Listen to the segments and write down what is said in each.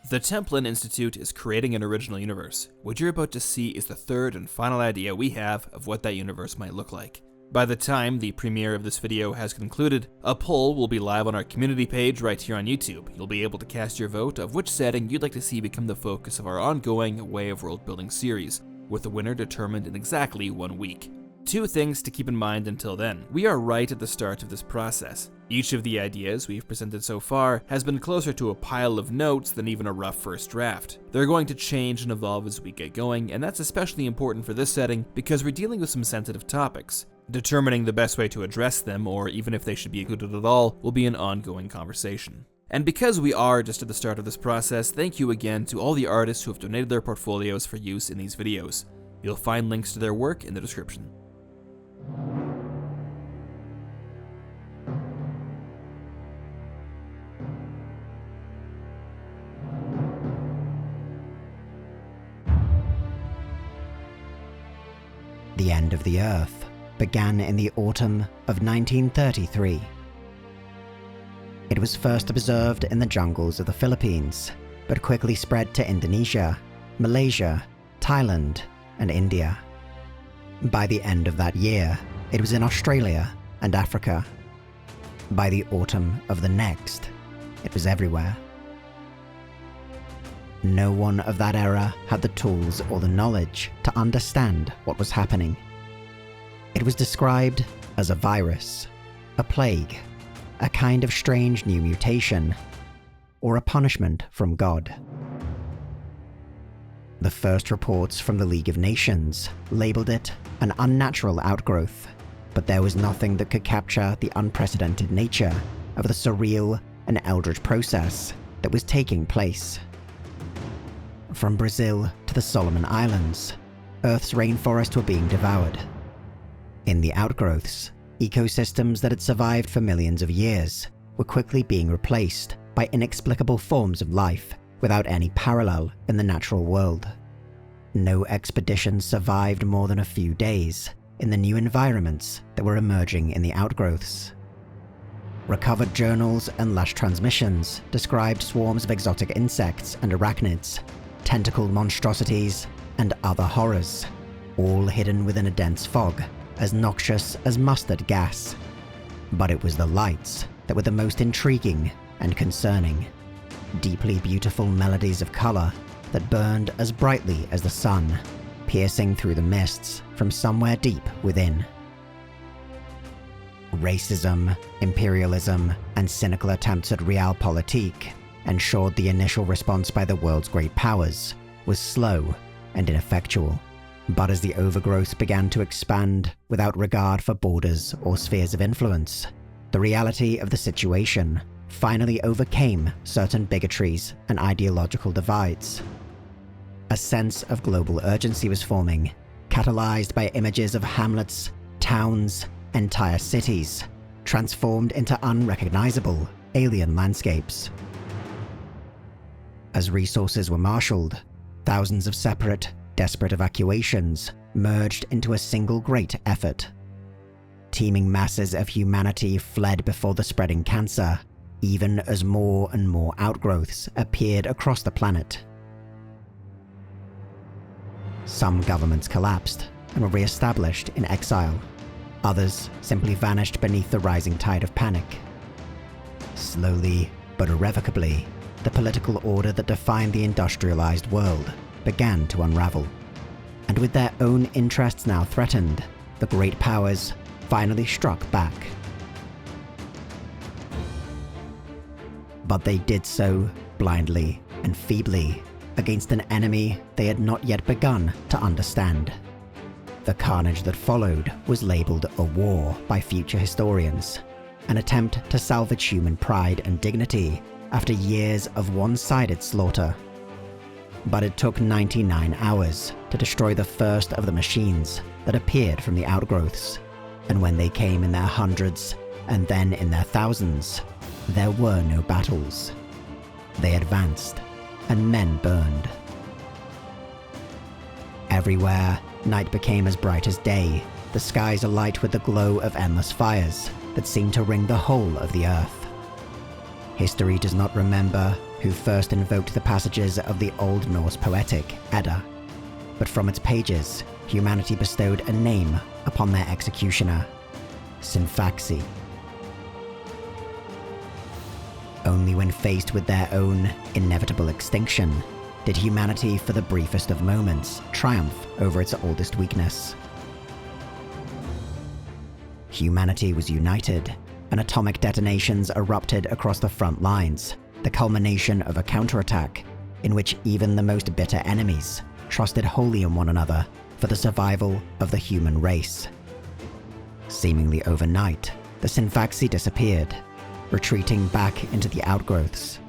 The Templin Institute is creating an original universe. What you're about to see is the third and final idea we have of what that universe might look like. By the time the premiere of this video has concluded, a poll will be live on our community page right here on YouTube. You'll be able to cast your vote of which setting you'd like to see become the focus of our ongoing Way of World Building series, with the winner determined in exactly 1 week. 2 things to keep in mind until then. We are right at the start of this process. Each of the ideas we've presented so far has been closer to a pile of notes than even a rough first draft. They're going to change and evolve as we get going, and that's especially important for this setting because we're dealing with some sensitive topics. Determining the best way to address them, or even if they should be included at all, will be an ongoing conversation. And because we are just at the start of this process, thank you again to all the artists who have donated their portfolios for use in these videos. You'll find links to their work in the description. The end of the Earth began in the autumn of 1933. It was first observed in the jungles of the Philippines, but quickly spread to Indonesia, Malaysia, Thailand, and India. By the end of that year, it was in Australia and Africa. By the autumn of the next, it was everywhere. No one of that era had the tools or the knowledge to understand what was happening. It was described as a virus, a plague, a kind of strange new mutation, or a punishment from God. The first reports from the League of Nations labeled it an unnatural outgrowth, but there was nothing that could capture the unprecedented nature of the surreal and eldritch process that was taking place. From Brazil to the Solomon Islands, Earth's rainforests were being devoured. In the outgrowths, ecosystems that had survived for millions of years were quickly being replaced by inexplicable forms of life without any parallel in the natural world. No expedition survived more than a few days in the new environments that were emerging in the outgrowths. Recovered journals and lush transmissions described swarms of exotic insects and arachnids, tentacled monstrosities, and other horrors, all hidden within a dense fog, as noxious as mustard gas. But it was the lights that were the most intriguing and concerning. Deeply beautiful melodies of color that burned as brightly as the sun, piercing through the mists from somewhere deep within. Racism, imperialism, and cynical attempts at realpolitik ensured the initial response by the world's great powers was slow and ineffectual. But as the overgrowths began to expand without regard for borders or spheres of influence, the reality of the situation finally overcame certain bigotries and ideological divides. A sense of global urgency was forming, catalyzed by images of hamlets, towns, entire cities, transformed into unrecognizable alien landscapes. As resources were marshaled, thousands of separate, desperate evacuations merged into a single great effort. Teeming masses of humanity fled before the spreading cancer, even as more and more outgrowths appeared across the planet. Some governments collapsed and were re-established in exile. Others simply vanished beneath the rising tide of panic. Slowly but irrevocably, the political order that defined the industrialized world began to unravel. And with their own interests now threatened, the great powers finally struck back. But they did so blindly and feebly against an enemy they had not yet begun to understand. The carnage that followed was labeled a war by future historians, an attempt to salvage human pride and dignity after years of one-sided slaughter. But it took 99 hours to destroy the first of the machines that appeared from the outgrowths, and when they came in their hundreds and then in their thousands, there were no battles. They advanced, and men burned. Everywhere, night became as bright as day, the skies alight with the glow of endless fires that seemed to ring the whole of the earth. History does not remember who first invoked the passages of the Old Norse poetic Edda. But from its pages, humanity bestowed a name upon their executioner, Sinfaxi. Only when faced with their own inevitable extinction did humanity, for the briefest of moments, triumph over its oldest weakness. Humanity was united, and atomic detonations erupted across the front lines, the culmination of a counterattack in which even the most bitter enemies trusted wholly in one another for the survival of the human race. Seemingly overnight, the Sinfaxi disappeared, retreating back into the outgrowths.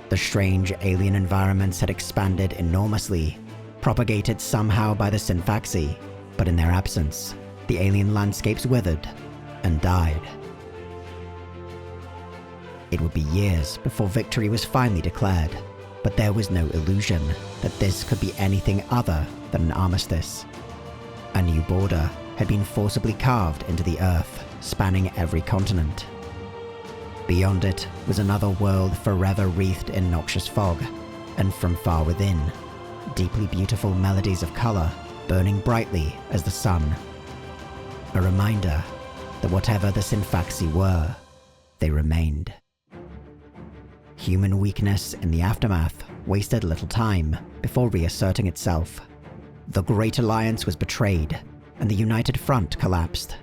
The strange alien environments had expanded enormously, propagated somehow by the Sinfaxi, but in their absence, the alien landscapes withered and died. It would be years before victory was finally declared, but there was no illusion that this could be anything other than an armistice. A new border had been forcibly carved into the earth, spanning every continent. Beyond it was another world forever wreathed in noxious fog, and from far within, deeply beautiful melodies of color burning brightly as the sun. A reminder that whatever the Sinfaxi were, they remained. Human weakness in the aftermath wasted little time before reasserting itself. The Great Alliance was betrayed, and the United Front collapsed.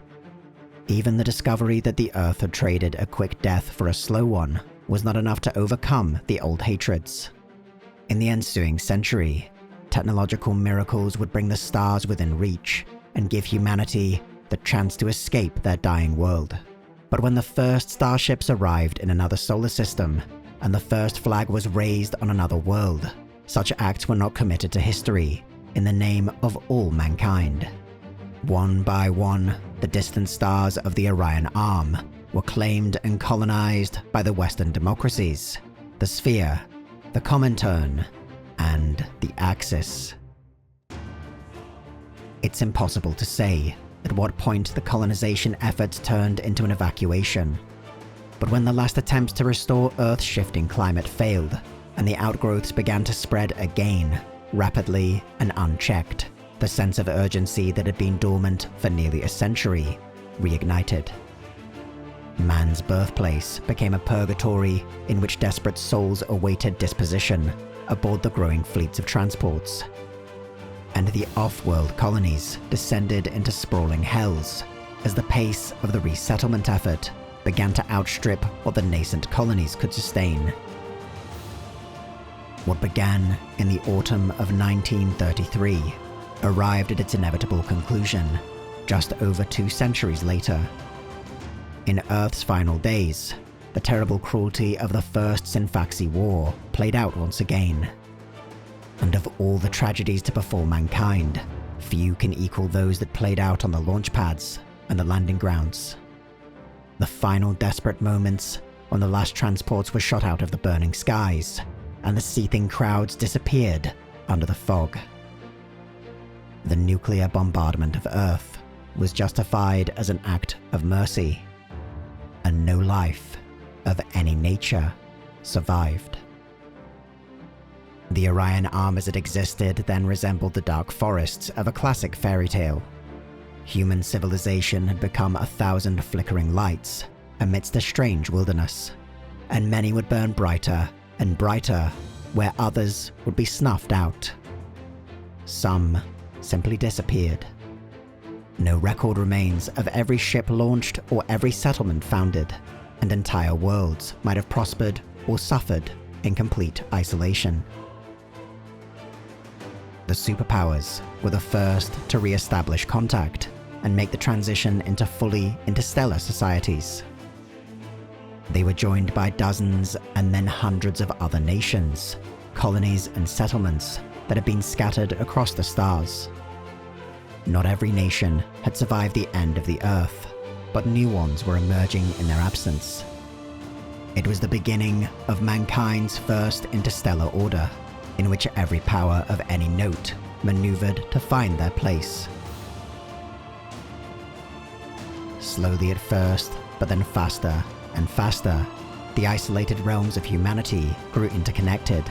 Even the discovery that the Earth had traded a quick death for a slow one was not enough to overcome the old hatreds. In the ensuing century, technological miracles would bring the stars within reach and give humanity the chance to escape their dying world. But when the first starships arrived in another solar system, and the first flag was raised on another world, such acts were not committed to history in the name of all mankind. One by one, the distant stars of the Orion Arm were claimed and colonized by the Western democracies, the Sphere, the Comintern, and the Axis. It's impossible to say at what point the colonization efforts turned into an evacuation. But when the last attempts to restore Earth's shifting climate failed, and the outgrowths began to spread again, rapidly and unchecked, the sense of urgency that had been dormant for nearly a century reignited. Man's birthplace became a purgatory in which desperate souls awaited disposition aboard the growing fleets of transports. And the off-world colonies descended into sprawling hells as the pace of the resettlement effort began to outstrip what the nascent colonies could sustain. What began in the autumn of 1933 arrived at its inevitable conclusion just over 2 centuries later. In Earth's final days, the terrible cruelty of the First Sinfaxi War played out once again. And of all the tragedies to befall mankind, few can equal those that played out on the launch pads and the landing grounds. The final desperate moments when the last transports were shot out of the burning skies, and the seething crowds disappeared under the fog. The nuclear bombardment of Earth was justified as an act of mercy, and no life of any nature survived. The Orion Arm as it existed then resembled the dark forests of a classic fairy tale. Human civilization had become 1,000 flickering lights amidst a strange wilderness, and many would burn brighter and brighter where others would be snuffed out. Some simply disappeared. No record remains of every ship launched or every settlement founded, and entire worlds might have prospered or suffered in complete isolation. The superpowers were the first to re-establish contact and make the transition into fully interstellar societies. They were joined by dozens and then hundreds of other nations, colonies and settlements that had been scattered across the stars. Not every nation had survived the end of the Earth, but new ones were emerging in their absence. It was the beginning of mankind's first interstellar order, in which every power of any note maneuvered to find their place. Slowly at first, but then faster and faster, the isolated realms of humanity grew interconnected,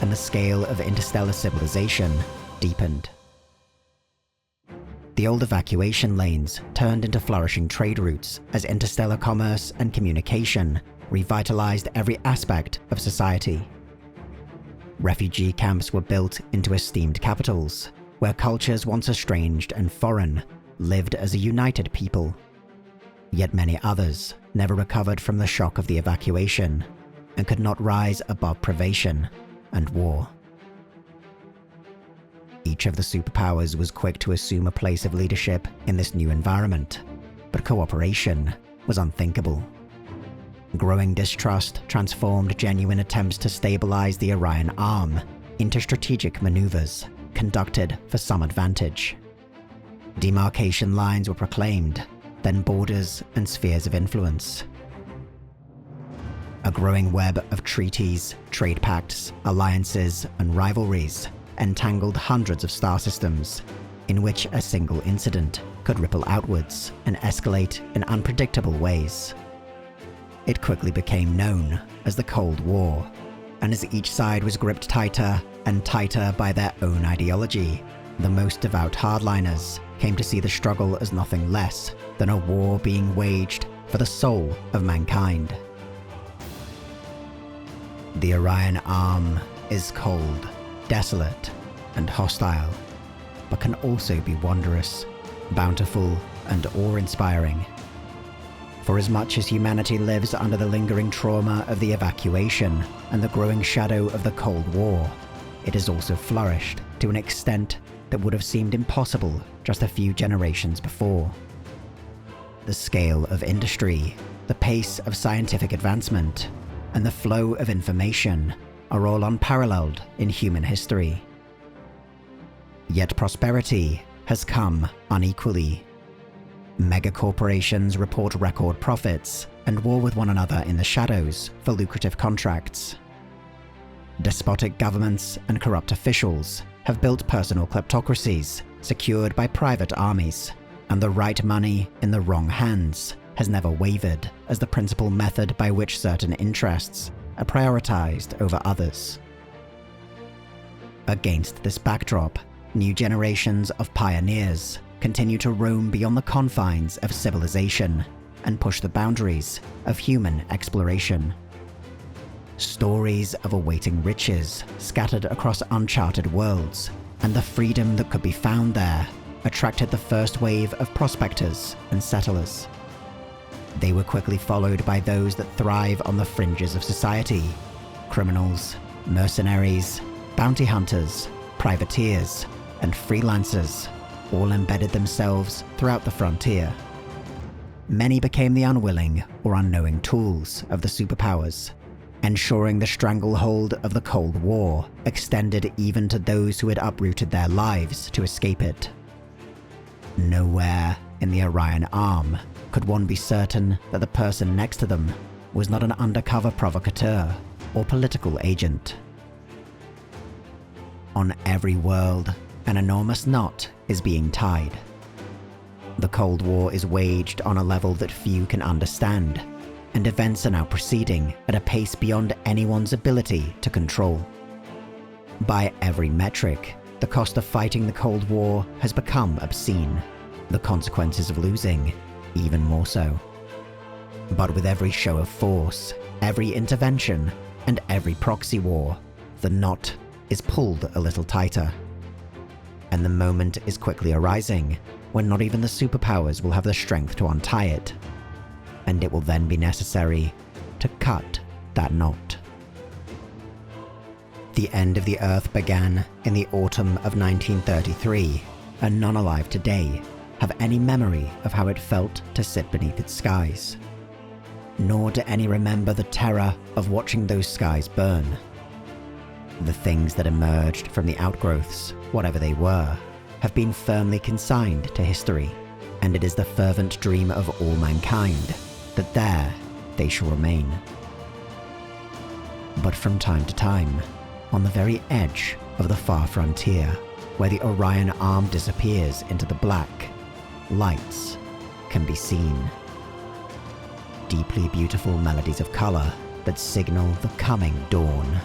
and the scale of interstellar civilization deepened. The old evacuation lanes turned into flourishing trade routes as interstellar commerce and communication revitalized every aspect of society. Refugee camps were built into esteemed capitals, where cultures once estranged and foreign lived as a united people. Yet many others never recovered from the shock of the evacuation and could not rise above privation and war. Each of the superpowers was quick to assume a place of leadership in this new environment, but cooperation was unthinkable. Growing distrust transformed genuine attempts to stabilize the Orion Arm into strategic maneuvers conducted for some advantage. Demarcation lines were proclaimed, then borders and spheres of influence. A growing web of treaties, trade pacts, alliances, and rivalries entangled hundreds of star systems, in which a single incident could ripple outwards and escalate in unpredictable ways. It quickly became known as the Cold War, and as each side was gripped tighter and tighter by their own ideology, the most devout hardliners came to see the struggle as nothing less than a war being waged for the soul of mankind. The Orion Arm is cold, desolate, and hostile, but can also be wondrous, bountiful, and awe-inspiring. For as much as humanity lives under the lingering trauma of the evacuation and the growing shadow of the Cold War, it has also flourished to an extent that would have seemed impossible just a few generations before. The scale of industry, the pace of scientific advancement, and the flow of information are all unparalleled in human history. Yet prosperity has come unequally. Megacorporations report record profits and war with one another in the shadows for lucrative contracts. Despotic governments and corrupt officials have built personal kleptocracies secured by private armies, and the right money in the wrong hands has never wavered as the principal method by which certain interests are prioritized over others. Against this backdrop, new generations of pioneers continue to roam beyond the confines of civilization and push the boundaries of human exploration. Stories of awaiting riches scattered across uncharted worlds, and the freedom that could be found there attracted the first wave of prospectors and settlers. They were quickly followed by those that thrive on the fringes of society: criminals, mercenaries, bounty hunters, privateers, and freelancers, all embedded themselves throughout the frontier. Many became the unwilling or unknowing tools of the superpowers, ensuring the stranglehold of the Cold War extended even to those who had uprooted their lives to escape it. Nowhere in the Orion Arm could one be certain that the person next to them was not an undercover provocateur or political agent. On every world, an enormous knot is being tied. The Cold War is waged on a level that few can understand, and events are now proceeding at a pace beyond anyone's ability to control. By every metric, the cost of fighting the Cold War has become obscene, the consequences of losing even more so. But with every show of force, every intervention, and every proxy war, the knot is pulled a little tighter. And the moment is quickly arising when not even the superpowers will have the strength to untie it, and it will then be necessary to cut that knot. The end of the Earth began in the autumn of 1933, and none alive today have any memory of how it felt to sit beneath its skies. Nor do any remember the terror of watching those skies burn. The things that emerged from the outgrowths, whatever they were, have been firmly consigned to history, and it is the fervent dream of all mankind that there they shall remain. But from time to time, on the very edge of the far frontier, where the Orion Arm disappears into the black, lights can be seen. Deeply beautiful melodies of color that signal the coming dawn.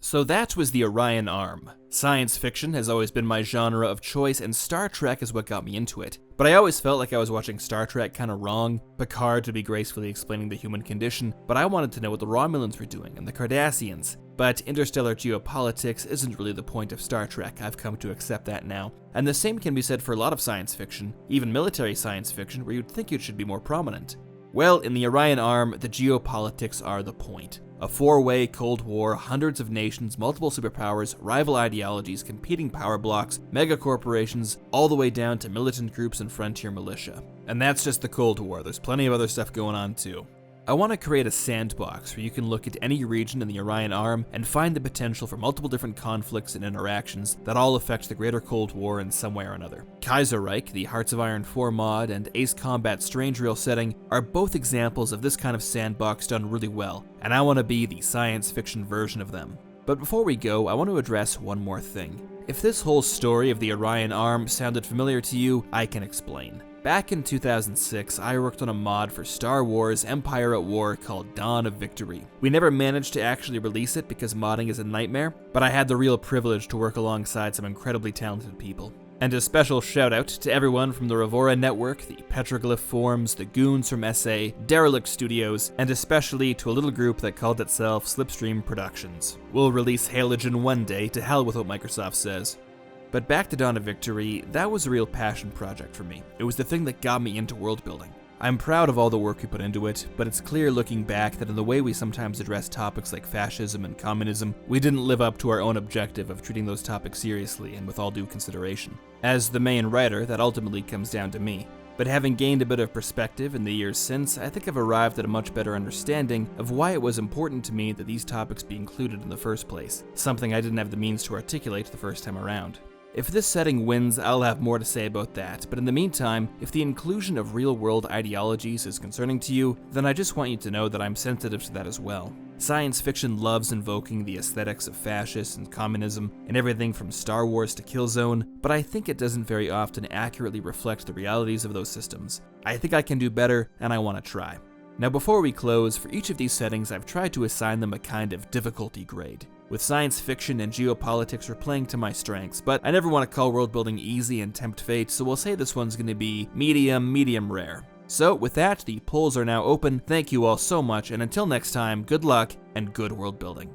So that was the Orion Arm. Science fiction has always been my genre of choice, and Star Trek is what got me into it. But I always felt like I was watching Star Trek kinda wrong. Picard to be gracefully explaining the human condition, but I wanted to know what the Romulans were doing, and the Cardassians. But interstellar geopolitics isn't really the point of Star Trek, I've come to accept that now. And the same can be said for a lot of science fiction, even military science fiction, where you'd think it should be more prominent. Well, in the Orion Arm, the geopolitics are the point. A four-way Cold War, hundreds of nations, multiple superpowers, rival ideologies, competing power blocks, megacorporations, all the way down to militant groups and frontier militia. And that's just the Cold War, there's plenty of other stuff going on too. I want to create a sandbox where you can look at any region in the Orion Arm and find the potential for multiple different conflicts and interactions that all affect the greater Cold War in some way or another. Kaiserreich, the Hearts of Iron 4 mod, and Ace Combat's Strange Real setting are both examples of this kind of sandbox done really well, and I want to be the science fiction version of them. But before we go, I want to address one more thing. If this whole story of the Orion Arm sounded familiar to you, I can explain. Back in 2006, I worked on a mod for Star Wars Empire at War called Dawn of Victory. We never managed to actually release it because modding is a nightmare, but I had the real privilege to work alongside some incredibly talented people. And a special shout out to everyone from the Revora Network, the Petroglyph Forums, the Goons from SA, Derelict Studios, and especially to a little group that called itself Slipstream Productions. We'll release Halogen one day, to hell with what Microsoft says. But back to Dawn of Victory, that was a real passion project for me. It was the thing that got me into world building. I'm proud of all the work we put into it, but it's clear looking back that in the way we sometimes address topics like fascism and communism, we didn't live up to our own objective of treating those topics seriously and with all due consideration. As the main writer, that ultimately comes down to me. But having gained a bit of perspective in the years since, I think I've arrived at a much better understanding of why it was important to me that these topics be included in the first place, something I didn't have the means to articulate the first time around. If this setting wins, I'll have more to say about that, but in the meantime, if the inclusion of real-world ideologies is concerning to you, then I just want you to know that I'm sensitive to that as well. Science fiction loves invoking the aesthetics of fascists and communism, and everything from Star Wars to Killzone, but I think it doesn't very often accurately reflect the realities of those systems. I think I can do better, and I want to try. Now before we close, for each of these settings I've tried to assign them a kind of difficulty grade. With science fiction and geopolitics are playing to my strengths, but I never want to call world building easy and tempt fate, so we'll say this one's going to be medium rare. So with that, the polls are now open. Thank you all so much, and until next time, good luck and good world building.